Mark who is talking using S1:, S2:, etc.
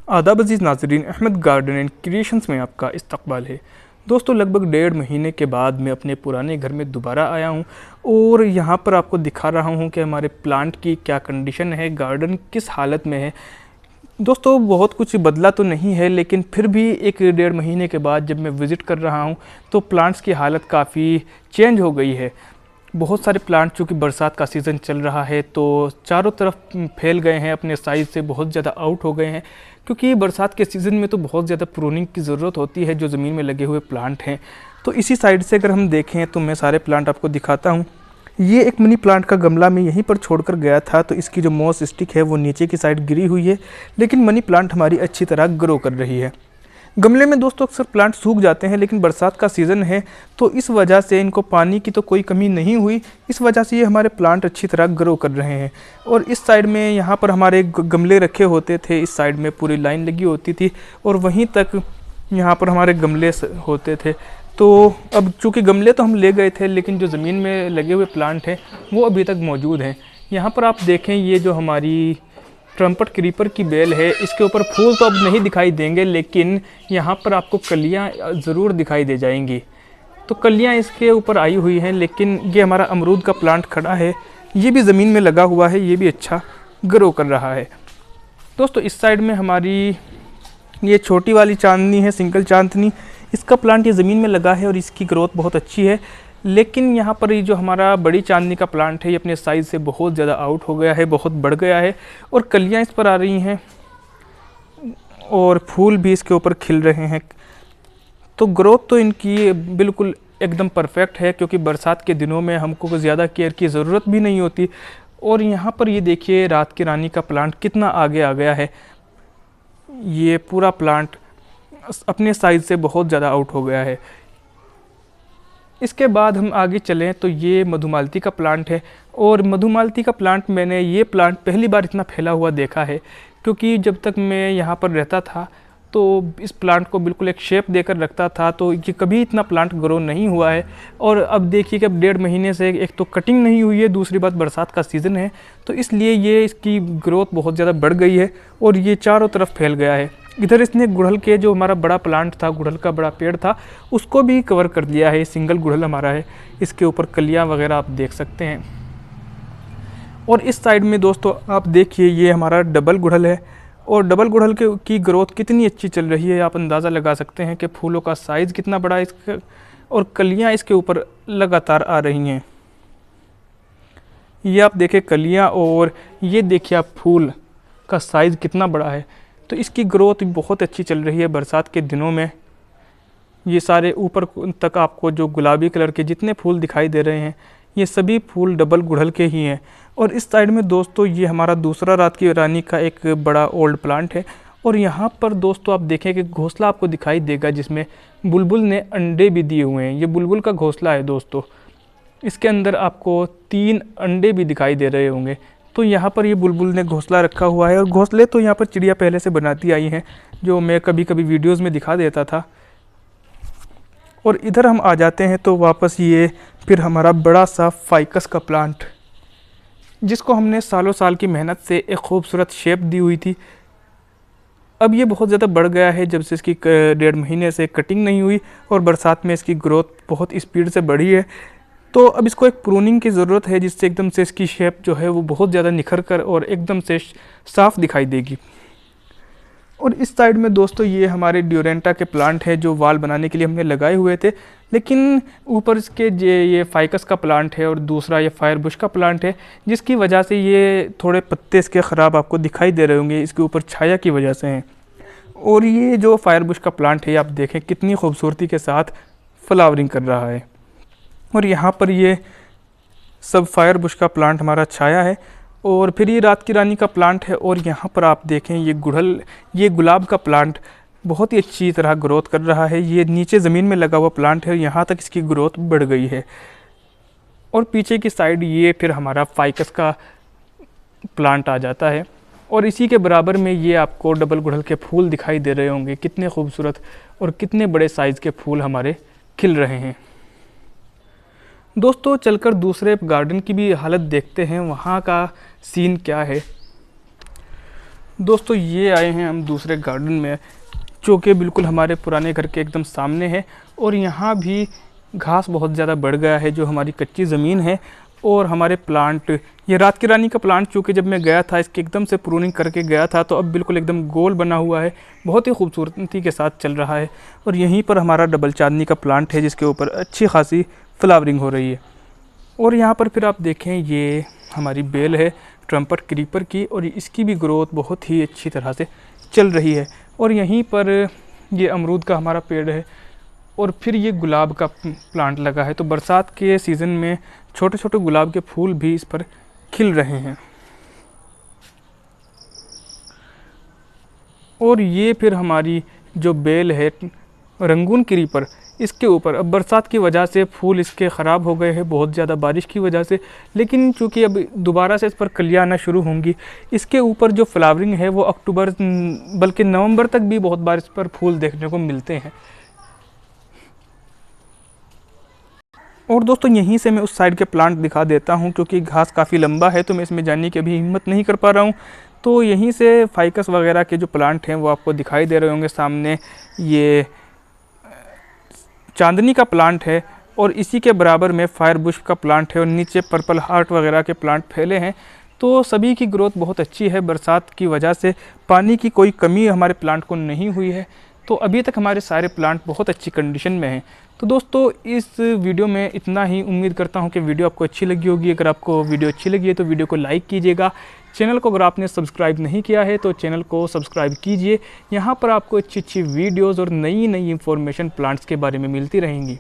S1: आदाब अज़ीज़ नाज़रीन, Ahmad garden and creations में आपका इस्तकबाल है। दोस्तों, लगभग 1.5 महीने के बाद मैं अपने पुराने घर में दोबारा आया हूं और यहां पर आपको दिखा रहा हूं कि हमारे प्लांट की क्या कंडीशन है, गार्डन किस हालत में है। दोस्तों, बहुत कुछ बदला तो नहीं है, लेकिन फिर भी एक 1.5 महीने के बाद जब मैं विज़िट कर रहा हूं तो प्लांट्स की हालत काफ़ी चेंज हो गई है। बहुत सारे प्लांट, चूँकि बरसात का सीज़न चल रहा है, तो चारों तरफ फैल गए हैं, अपने साइज़ से बहुत ज़्यादा आउट हो गए हैं। क्योंकि बरसात के सीज़न में तो बहुत ज़्यादा प्रूनिंग की ज़रूरत होती है जो ज़मीन में लगे हुए प्लांट हैं। तो इसी साइड से अगर हम देखें तो मैं सारे प्लांट आपको दिखाता हूँ। ये एक मनी प्लांट का गमला मैं यहीं पर छोड़कर गया था, तो इसकी जो मॉस स्टिक है वो नीचे की साइड गिरी हुई है, लेकिन मनी प्लांट हमारी अच्छी तरह ग्रो कर रही है। गमले में दोस्तों अक्सर प्लांट सूख जाते हैं, लेकिन बरसात का सीज़न है तो इस वजह से इनको पानी की तो कोई कमी नहीं हुई। इस वजह से ये हमारे प्लांट अच्छी तरह ग्रो कर रहे हैं। और इस साइड में यहाँ पर हमारे गमले रखे होते थे, इस साइड में पूरी लाइन लगी होती थी और वहीं तक यहाँ पर हमारे गमले होते थे। तो अब चूँकि गमले तो हम ले गए थे, लेकिन जो ज़मीन में लगे हुए प्लांट हैं वो अभी तक मौजूद हैं। यहाँ पर आप देखें, ये जो हमारी ट्रम्पट क्रीपर की बेल है, इसके ऊपर फूल तो अब नहीं दिखाई देंगे, लेकिन यहाँ पर आपको कलियाँ ज़रूर दिखाई दे जाएंगी। तो कलियाँ इसके ऊपर आई हुई हैं। लेकिन ये हमारा अमरूद का प्लांट खड़ा है, ये भी ज़मीन में लगा हुआ है, ये भी अच्छा ग्रो कर रहा है। दोस्तों, इस साइड में हमारी ये छोटी वाली चांदनी है, सिंगल चांदनी, इसका प्लांट ये ज़मीन में लगा है और इसकी ग्रोथ बहुत अच्छी है। लेकिन यहाँ पर ये जो हमारा बड़ी चांदनी का प्लांट है, ये अपने साइज़ से बहुत ज़्यादा आउट हो गया है, बहुत बढ़ गया है और कलियाँ इस पर आ रही हैं और फूल भी इसके ऊपर खिल रहे हैं। तो ग्रोथ तो इनकी बिल्कुल एकदम परफेक्ट है, क्योंकि बरसात के दिनों में हमको ज़्यादा केयर की ज़रूरत भी नहीं होती। और यहाँ पर ये देखिए, रात की रानी का प्लांट कितना आगे आ गया है। ये पूरा प्लांट अपने साइज़ से बहुत ज़्यादा आउट हो गया है। इसके बाद हम आगे चलें तो ये मधुमालती का प्लांट है। और मधुमालती का प्लांट, मैंने ये प्लांट पहली बार इतना फैला हुआ देखा है, क्योंकि जब तक मैं यहाँ पर रहता था तो इस प्लांट को बिल्कुल एक शेप देकर रखता था, तो ये कभी इतना प्लांट ग्रो नहीं हुआ है। और अब देखिए कि अब 1.5 महीने से एक तो कटिंग नहीं हुई है, दूसरी बात बरसात का सीज़न है, तो इसलिए ये इसकी ग्रोथ बहुत ज़्यादा बढ़ गई है और ये चारों तरफ फैल गया है। इधर इसने गुड़हल के, जो हमारा बड़ा प्लांट था, गुड़हल का बड़ा पेड़ था, उसको भी कवर कर दिया है। सिंगल गुड़हल हमारा है, इसके ऊपर कलियां वगैरह आप देख सकते हैं। और इस साइड में दोस्तों आप देखिए, ये हमारा डबल गुड़हल है और डबल गुड़हल की ग्रोथ कितनी अच्छी चल रही है। आप अंदाज़ा लगा सकते हैं कि फूलों का साइज़ कितना बड़ा है इसका, और कलियाँ इसके ऊपर लगातार आ रही हैं। ये आप देखें कलियाँ, और ये देखिए आप फूल का साइज़ कितना बड़ा है। तो इसकी ग्रोथ बहुत अच्छी चल रही है बरसात के दिनों में। ये सारे ऊपर तक आपको जो गुलाबी कलर के जितने फूल दिखाई दे रहे हैं, ये सभी फूल डबल गुड़हल के ही हैं। और इस साइड में दोस्तों ये हमारा दूसरा रात की रानी का एक बड़ा ओल्ड प्लांट है। और यहाँ पर दोस्तों आप देखें कि घोंसला आपको दिखाई देगा, जिसमें बुलबुल ने अंडे भी दिए हुए हैं। ये बुलबुल का घोंसला है दोस्तों, इसके अंदर आपको 3 अंडे भी दिखाई दे रहे होंगे। तो यहाँ पर ये बुलबुल ने घोंसला रखा हुआ है, और घोंसले तो यहाँ पर चिड़िया पहले से बनाती आई हैं, जो मैं कभी कभी वीडियोस में दिखा देता था। और इधर हम आ जाते हैं तो वापस ये फिर हमारा बड़ा सा फाइकस का प्लांट, जिसको हमने सालों साल की मेहनत से एक खूबसूरत शेप दी हुई थी। अब ये बहुत ज़्यादा बढ़ गया है, जब से इसकी 1.5 महीने से कटिंग नहीं हुई और बरसात में इसकी ग्रोथ बहुत स्पीड से बढ़ी है। तो अब इसको एक प्रूनिंग की ज़रूरत है, जिससे एकदम से इसकी शेप जो है वो बहुत ज़्यादा निखर कर और एकदम से साफ़ दिखाई देगी। और इस साइड में दोस्तों ये हमारे ड्यूरेंटा के प्लांट है, जो वाल बनाने के लिए हमने लगाए हुए थे। लेकिन ऊपर इसके ये फाइकस का प्लांट है और दूसरा ये फायर बुश का प्लांट है, जिसकी वजह से ये थोड़े पत्ते इसके ख़राब आपको दिखाई दे रहे होंगे, इसके ऊपर छाया की वजह से हैं। और ये जो फायर बुश का प्लांट है, आप देखें कितनी खूबसूरती के साथ फ्लावरिंग कर रहा है। और यहाँ पर ये सब फायर बुश का प्लांट हमारा छाया है। और फिर ये रात की रानी का प्लांट है। और यहाँ पर आप देखें ये गुलाब का प्लांट बहुत ही अच्छी तरह ग्रोथ कर रहा है। ये नीचे ज़मीन में लगा हुआ प्लांट है, यहाँ तक इसकी ग्रोथ बढ़ गई है। और पीछे की साइड ये फिर हमारा फाइकस का प्लांट आ जाता है। और इसी के बराबर में ये आपको डबल गुड़हल के फूल दिखाई दे रहे होंगे, कितने खूबसूरत और कितने बड़े साइज़ के फूल हमारे खिल रहे हैं। दोस्तों, चलकर दूसरे गार्डन की भी हालत देखते हैं, वहाँ का सीन क्या है। दोस्तों ये आए हैं हम दूसरे गार्डन में, जो कि बिल्कुल हमारे पुराने घर के एकदम सामने है। और यहाँ भी घास बहुत ज़्यादा बढ़ गया है, जो हमारी कच्ची ज़मीन है। और हमारे प्लांट, ये रात की रानी का प्लांट, चूँकि जब मैं गया था इसके एकदम से प्रूनिंग करके गया था, तो अब बिल्कुल एकदम गोल बना हुआ है, बहुत ही खूबसूरती के साथ चल रहा है। और यहीं पर हमारा डबल चांदनी का प्लांट है, जिसके ऊपर अच्छी खासी फ्लावरिंग हो रही है। और यहाँ पर फिर आप देखें, ये हमारी बेल है ट्रम्पट क्रीपर की, और इसकी भी ग्रोथ बहुत ही अच्छी तरह से चल रही है। और यहीं पर ये अमरूद का हमारा पेड़ है, और फिर ये गुलाब का प्लांट लगा है। तो बरसात के सीज़न में छोटे छोटे गुलाब के फूल भी इस पर खिल रहे हैं। और ये फिर हमारी जो बेल है रंगून क्रीपर, इसके ऊपर अब बरसात की वजह से फूल इसके ख़राब हो गए हैं, बहुत ज़्यादा बारिश की वजह से। लेकिन चूँकि अब दोबारा से इस पर कलियाँ आना शुरू होंगी, इसके ऊपर जो फ्लावरिंग है वो अक्टूबर बल्कि नवंबर तक भी बहुत बार इस पर फूल देखने को मिलते हैं। और दोस्तों यहीं से मैं उस साइड के प्लांट दिखा देता हूँ, क्योंकि घास काफ़ी लंबा है तो मैं इसमें जाने की अभी हिम्मत नहीं कर पा रहा हूँ। तो यहीं से फाइकस वगैरह के जो प्लांट हैं वो आपको दिखाई दे रहे होंगे सामने। ये चांदनी का प्लांट है, और इसी के बराबर में फायर बुश का प्लांट है, और नीचे पर्पल हार्ट वगैरह के प्लांट फैले हैं। तो सभी की ग्रोथ बहुत अच्छी है, बरसात की वजह से पानी की कोई कमी हमारे प्लांट को नहीं हुई है। तो अभी तक हमारे सारे प्लांट बहुत अच्छी कंडीशन में हैं। तो दोस्तों इस वीडियो में इतना ही। उम्मीद करता हूँ कि वीडियो आपको अच्छी लगी होगी। अगर आपको वीडियो अच्छी लगी है तो वीडियो को लाइक कीजिएगा। चैनल को अगर आपने सब्सक्राइब नहीं किया है तो चैनल को सब्सक्राइब कीजिए। यहाँ पर आपको अच्छी अच्छी वीडियोज़ और नई नई इन्फॉर्मेशन प्लांट्स के बारे में मिलती रहेंगी।